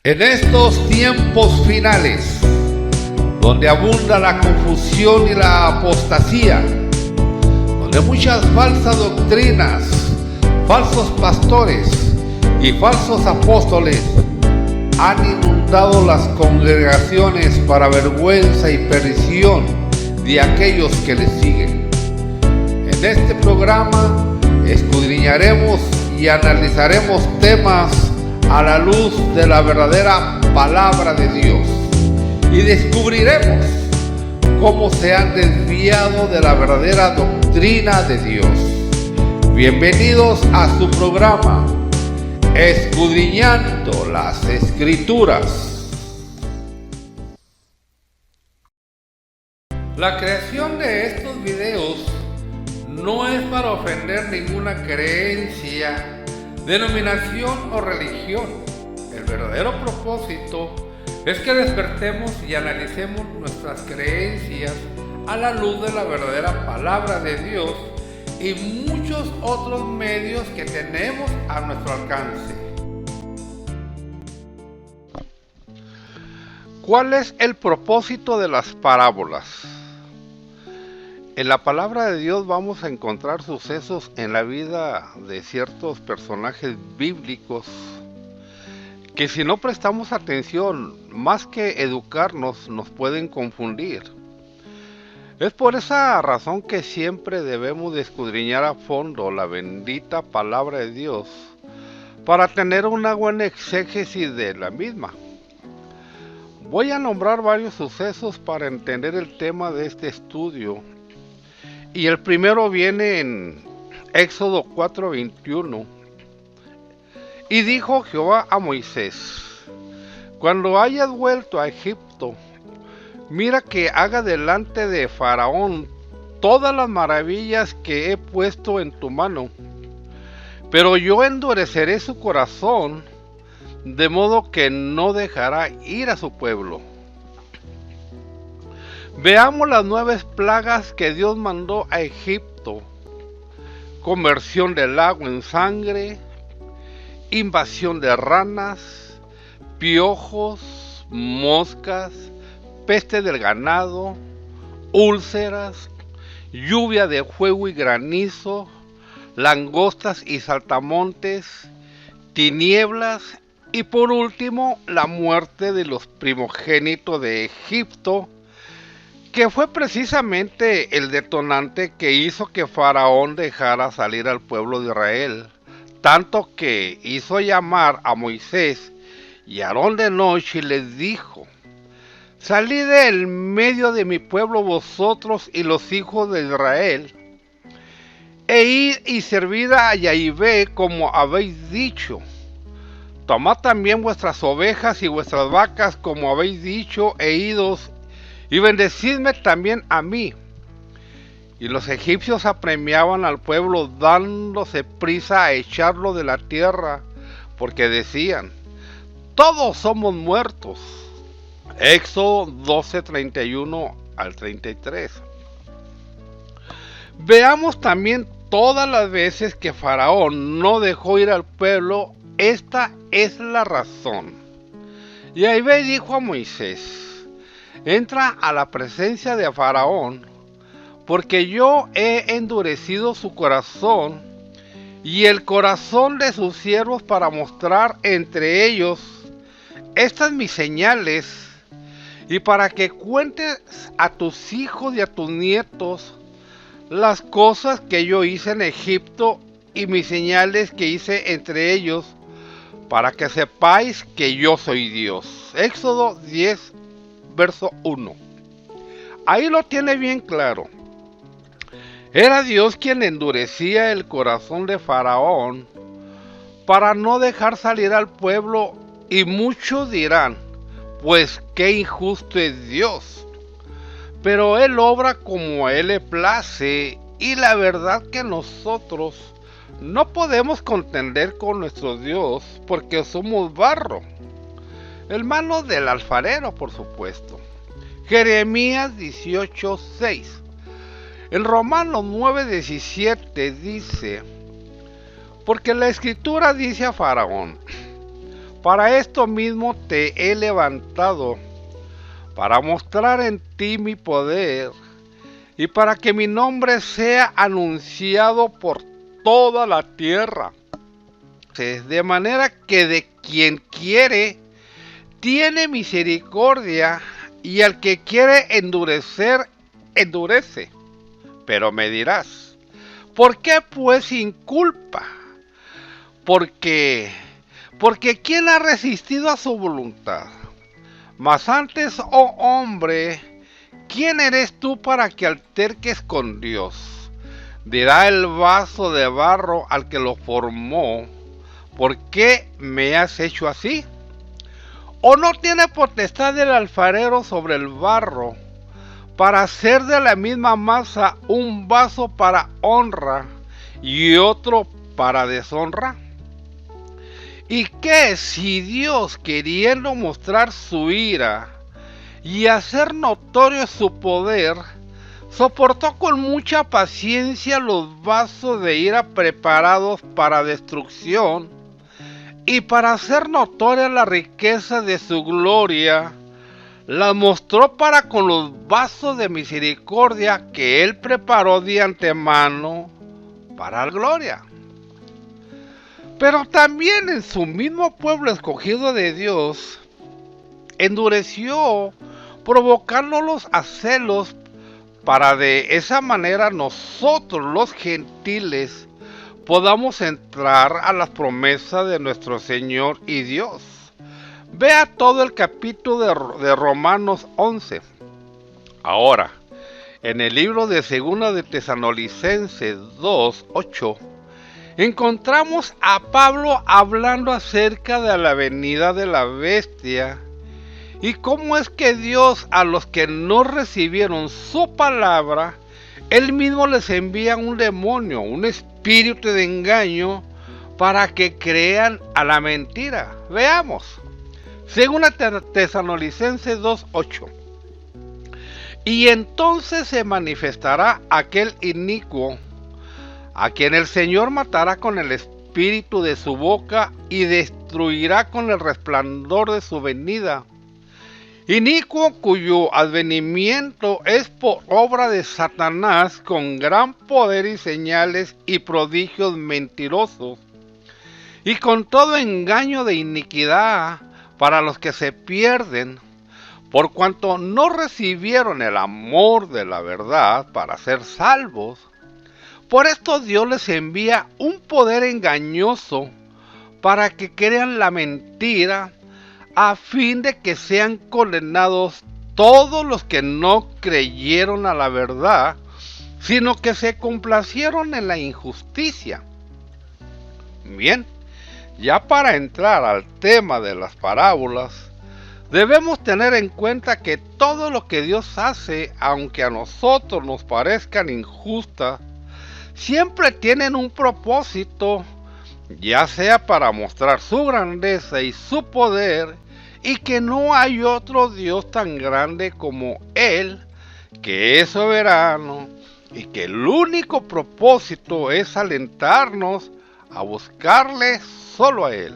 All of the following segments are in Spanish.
En estos tiempos finales, donde abunda la confusión y la apostasía, donde muchas falsas doctrinas, falsos pastores y falsos apóstoles han inundado las congregaciones para vergüenza y perdición de aquellos que les siguen. En este programa escudriñaremos y analizaremos temas a la luz de la verdadera palabra de Dios y descubriremos cómo se han desviado de la verdadera doctrina de Dios. Bienvenidos a su programa Escudriñando las Escrituras. La creación de estos videos no es para ofender ninguna creencia, denominación o religión. El verdadero propósito es que despertemos y analicemos nuestras creencias a la luz de la verdadera palabra de Dios y muchos otros medios que tenemos a nuestro alcance. ¿Cuál es el propósito de las parábolas? En la palabra de Dios vamos a encontrar sucesos en la vida de ciertos personajes bíblicos que, si no prestamos atención, más que educarnos, nos pueden confundir. Es por esa razón que siempre debemos de escudriñar a fondo la bendita palabra de Dios para tener una buena exégesis de la misma. Voy a nombrar varios sucesos para entender el tema de este estudio. Y el primero viene en Éxodo 4:21. Y dijo Jehová a Moisés: cuando hayas vuelto a Egipto, mira que haga delante de Faraón todas las maravillas que he puesto en tu mano. Pero yo endureceré su corazón, de modo que no dejará ir a su pueblo. Veamos las 9 plagas que Dios mandó a Egipto: conversión del agua en sangre, invasión de ranas, piojos, moscas, peste del ganado, úlceras, lluvia de fuego y granizo, langostas y saltamontes, tinieblas y por último la muerte de los primogénitos de Egipto, que fue precisamente el detonante que hizo que Faraón dejara salir al pueblo de Israel, tanto que hizo llamar a Moisés y a Aarón de noche y les dijo: salid del medio de mi pueblo vosotros y los hijos de Israel, e id y servid a Yahvé como habéis dicho. Tomad también vuestras ovejas y vuestras vacas como habéis dicho, e idos y bendecidme también a mí. Y los egipcios apremiaban al pueblo dándose prisa a echarlo de la tierra, porque decían: todos somos muertos. Éxodo 12:31 al 33. Veamos también todas las veces que Faraón no dejó ir al pueblo. Esta es la razón. Yahvé dijo a Moisés: entra a la presencia de Faraón, porque yo he endurecido su corazón y el corazón de sus siervos para mostrar entre ellos estas mis señales, y para que cuentes a tus hijos y a tus nietos las cosas que yo hice en Egipto y mis señales que hice entre ellos, para que sepáis que yo soy Dios. Éxodo 10, verso 1. Ahí lo tiene bien claro. Era Dios quien endurecía el corazón de Faraón para no dejar salir al pueblo, y muchos dirán: pues qué injusto es Dios. Pero Él obra como a Él le place, y la verdad que nosotros no podemos contender con nuestro Dios porque somos barro, el mano del alfarero, por supuesto. Jeremías 18:6. En Romanos 9:17 dice: porque la Escritura dice a Faraón: Para esto mismo te he levantado, para mostrar en ti mi poder y para que mi nombre sea anunciado por toda la tierra. De manera que de quien quiere, tiene misericordia, y al que quiere endurecer, endurece. Pero me dirás, ¿por qué pues sin culpa? Porque ¿quién ha resistido a su voluntad? Mas antes, oh hombre, ¿quién eres tú para que alterques con Dios? Dirá el vaso de barro al que lo formó, ¿por qué me has hecho así? ¿O no tiene potestad el alfarero sobre el barro para hacer de la misma masa un vaso para honra y otro para deshonra? ¿Y qué si Dios, queriendo mostrar su ira y hacer notorio su poder, soportó con mucha paciencia los vasos de ira preparados para destrucción, y para hacer notoria la riqueza de su gloria, la mostró para con los vasos de misericordia que él preparó de antemano para la gloria? Pero también en su mismo pueblo escogido de Dios, endureció, provocándolos a celos, para de esa manera nosotros los gentiles podamos entrar a las promesas de nuestro Señor y Dios. Vea todo el capítulo de Romanos 11. Ahora, en el libro de Segunda de Tesalonicenses 2:8, encontramos a Pablo hablando acerca de la venida de la bestia y cómo es que Dios, a los que no recibieron su palabra, él mismo les envía un demonio, un espíritu de engaño, para que crean a la mentira. Veamos. Segunda Tesalonicenses 2:8. Y entonces se manifestará aquel inicuo, a quien el Señor matará con el espíritu de su boca y destruirá con el resplandor de su venida. Inicuo, cuyo advenimiento es por obra de Satanás, con gran poder y señales y prodigios mentirosos, y con todo engaño de iniquidad para los que se pierden, por cuanto no recibieron el amor de la verdad para ser salvos. Por esto Dios les envía un poder engañoso para que crean la mentira, a fin de que sean condenados todos los que no creyeron a la verdad, sino que se complacieron en la injusticia. Bien, ya para entrar al tema de las parábolas, debemos tener en cuenta que todo lo que Dios hace, aunque a nosotros nos parezcan injustas, siempre tienen un propósito, ya sea para mostrar su grandeza y su poder, y que no hay otro Dios tan grande como Él, que es soberano, y que el único propósito es alentarnos a buscarle solo a Él.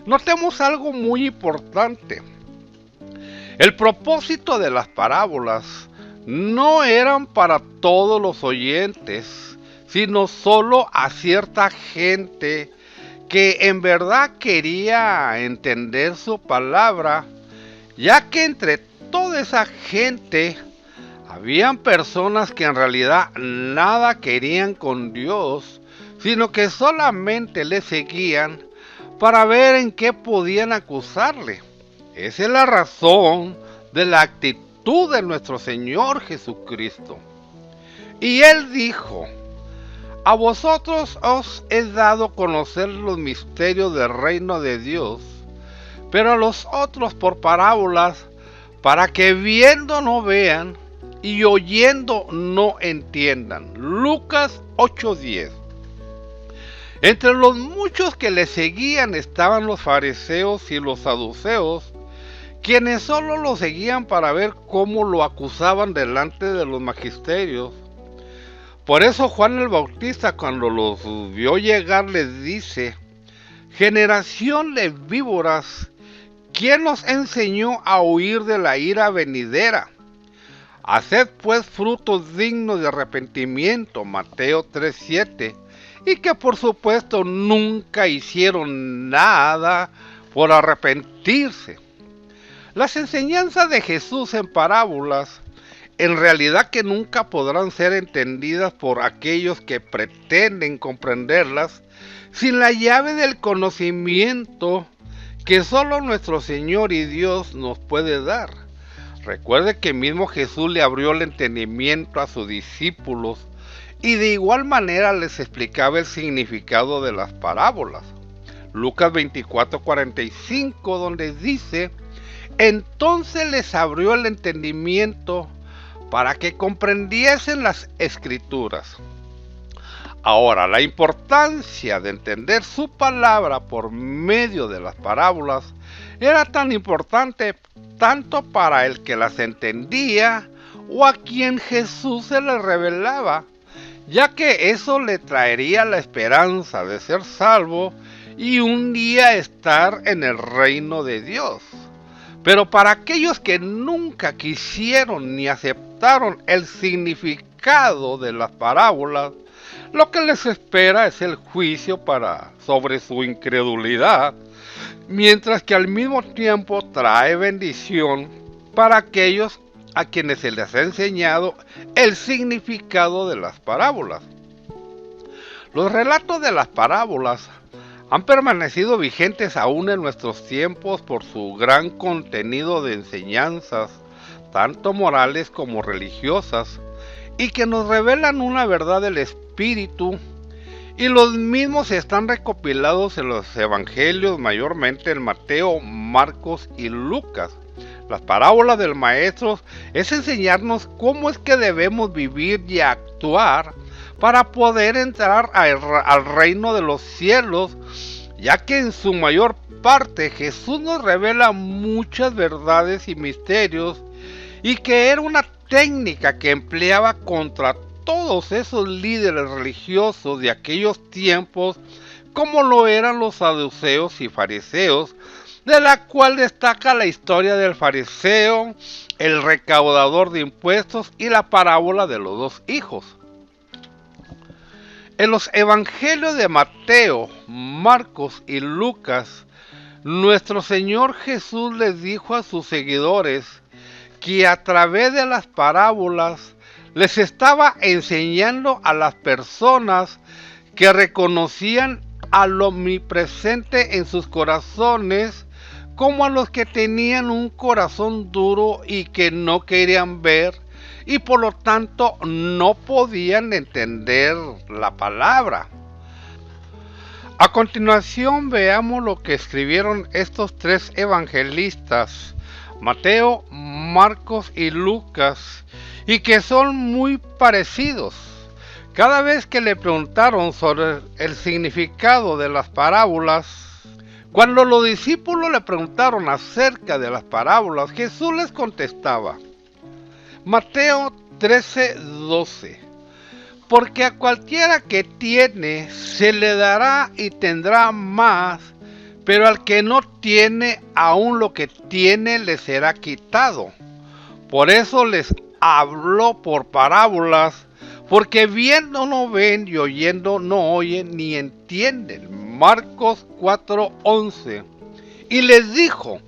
Notemos algo muy importante. El propósito de las parábolas no eran para todos los oyentes, sino solo a cierta gente que en verdad quería entender su palabra, ya que entre toda esa gente habían personas que en realidad nada querían con Dios, sino que solamente le seguían para ver en qué podían acusarle. Esa es la razón de la actitud de nuestro Señor Jesucristo. Y Él dijo: a vosotros os he dado conocer los misterios del reino de Dios, pero a los otros por parábolas, para que viendo no vean y oyendo no entiendan. Lucas 8:10. Entre los muchos que le seguían estaban los fariseos y los saduceos, quienes solo lo seguían para ver cómo lo acusaban delante de los magisterios. Por eso Juan el Bautista, cuando los vio llegar, les dice: generación de víboras, ¿quién nos enseñó a huir de la ira venidera? Haced pues frutos dignos de arrepentimiento, Mateo 3:7, y que por supuesto nunca hicieron nada por arrepentirse. Las enseñanzas de Jesús en parábolas, en realidad que nunca podrán ser entendidas por aquellos que pretenden comprenderlas sin la llave del conocimiento que solo nuestro Señor y Dios nos puede dar. Recuerde que mismo Jesús le abrió el entendimiento a sus discípulos y de igual manera les explicaba el significado de las parábolas. Lucas 24:45, donde dice: entonces les abrió el entendimiento para que comprendiesen las Escrituras. Ahora, la importancia de entender su palabra por medio de las parábolas era tan importante tanto para el que las entendía o a quien Jesús se les revelaba, ya que eso le traería la esperanza de ser salvo y un día estar en el reino de Dios. Pero para aquellos que nunca quisieron ni aceptaron el significado de las parábolas, lo que les espera es el juicio sobre su incredulidad, mientras que al mismo tiempo trae bendición para aquellos a quienes se les ha enseñado el significado de las parábolas. Los relatos de las parábolas han permanecido vigentes aún en nuestros tiempos por su gran contenido de enseñanzas, tanto morales como religiosas, y que nos revelan una verdad del Espíritu, y los mismos están recopilados en los evangelios, mayormente en Mateo, Marcos y Lucas. Las parábolas del Maestro es enseñarnos cómo es que debemos vivir y actuar para poder entrar al reino de los cielos, ya que en su mayor parte Jesús nos revela muchas verdades y misterios, y que era una técnica que empleaba contra todos esos líderes religiosos de aquellos tiempos, como lo eran los saduceos y fariseos, de la cual destaca la historia del fariseo, el recaudador de impuestos y la parábola de los dos hijos. En los evangelios de Mateo, Marcos y Lucas, nuestro Señor Jesús les dijo a sus seguidores que a través de las parábolas les estaba enseñando a las personas que reconocían al omnipresente en sus corazones, como a los que tenían un corazón duro y que no querían ver y por lo tanto no podían entender la palabra. A continuación veamos lo que escribieron estos tres evangelistas, Mateo, Marcos y Lucas, y que son muy parecidos. Cada vez que le preguntaron sobre el significado de las parábolas, cuando los discípulos le preguntaron acerca de las parábolas, Jesús les contestaba. Mateo 13:12. Porque a cualquiera que tiene se le dará y tendrá más, pero al que no tiene, aún lo que tiene le será quitado. Por eso les habló por parábolas, porque viendo no ven y oyendo no oyen ni entienden. Marcos 4:11. Y les dijo: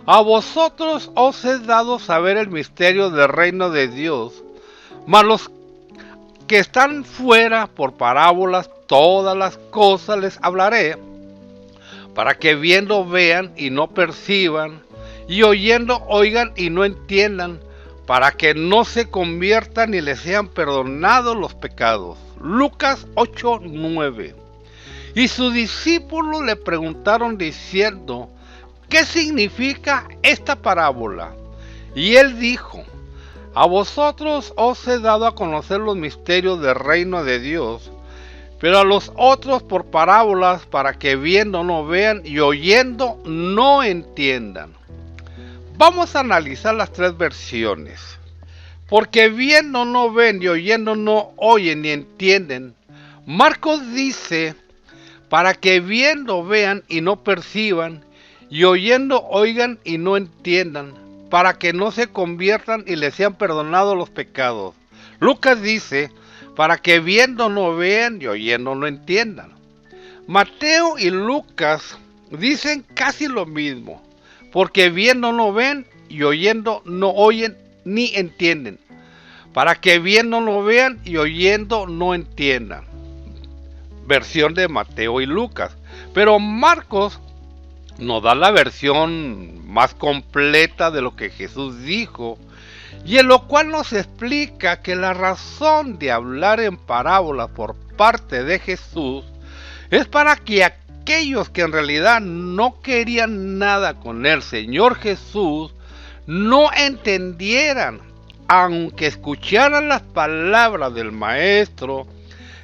a vosotros os he dado saber el misterio del reino de Dios, mas los que están fuera por parábolas todas las cosas les hablaré, para que viendo vean y no perciban, y oyendo oigan y no entiendan, para que no se conviertan y les sean perdonados los pecados. Lucas 8:9. Y sus discípulos le preguntaron diciendo: ¿qué significa esta parábola? Y él dijo: a vosotros os he dado a conocer los misterios del reino de Dios, pero a los otros por parábolas, para que viendo no vean y oyendo no entiendan. Vamos a analizar las tres versiones. Porque viendo no ven y oyendo no oyen ni entienden. Marcos dice: para que viendo vean y no perciban, y oyendo oigan y no entiendan, para que no se conviertan y les sean perdonados los pecados. Lucas dice, para que viendo no vean y oyendo no entiendan. Mateo y Lucas dicen casi lo mismo, porque viendo no ven y oyendo no oyen ni entienden, para que viendo no vean y oyendo no entiendan. Versión de Mateo y Lucas. Pero Marcos nos da la versión más completa de lo que Jesús dijo, y en lo cual nos explica que la razón de hablar en parábolas por parte de Jesús es para que aquellos que en realidad no querían nada con el Señor Jesús no entendieran, aunque escucharan las palabras del Maestro,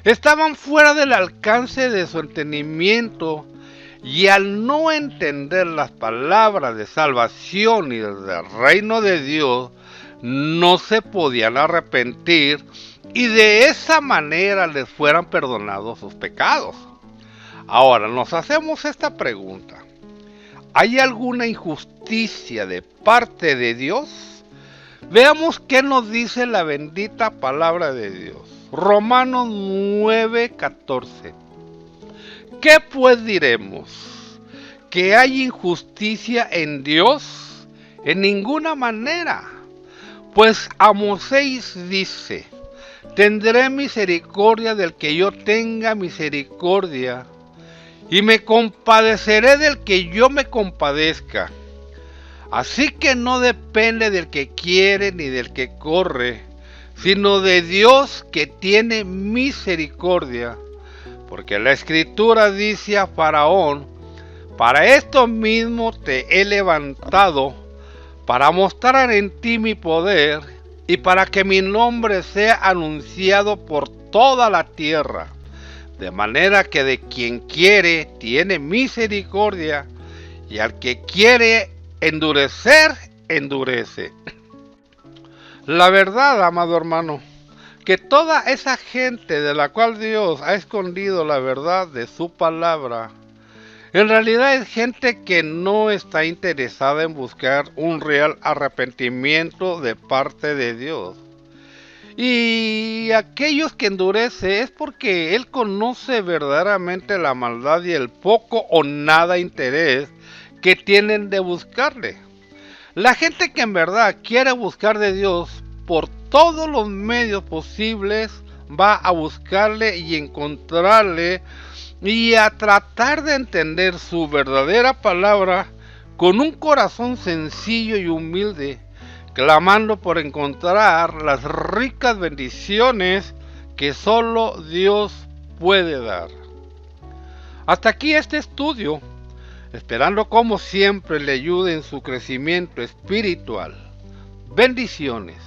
estaban fuera del alcance de su entendimiento, y al no entender las palabras de salvación y del reino de Dios, no se podían arrepentir y de esa manera les fueran perdonados sus pecados. Ahora nos hacemos esta pregunta: ¿hay alguna injusticia de parte de Dios? Veamos qué nos dice la bendita palabra de Dios. Romanos 9:14. ¿Qué pues diremos? ¿Que hay injusticia en Dios? En ninguna manera. Pues Amós 6 dice, tendré misericordia del que yo tenga misericordia, y me compadeceré del que yo me compadezca. Así que no depende del que quiere ni del que corre, sino de Dios que tiene misericordia. Porque la Escritura dice a Faraón, para esto mismo te he levantado, para mostrar en ti mi poder, y para que mi nombre sea anunciado por toda la tierra. De manera que de quien quiere tiene misericordia, y al que quiere endurecer, endurece. La verdad, amado hermano, que toda esa gente de la cual Dios ha escondido la verdad de su palabra, en realidad es gente que no está interesada en buscar un real arrepentimiento de parte de Dios. Y aquellos que endurece es porque Él conoce verdaderamente la maldad y el poco o nada interés que tienen de buscarle. La gente que en verdad quiere buscar de Dios por todos los medios posibles va a buscarle y encontrarle y a tratar de entender su verdadera palabra con un corazón sencillo y humilde, clamando por encontrar las ricas bendiciones que solo Dios puede dar. Hasta aquí este estudio, esperando como siempre le ayude en su crecimiento espiritual. Bendiciones.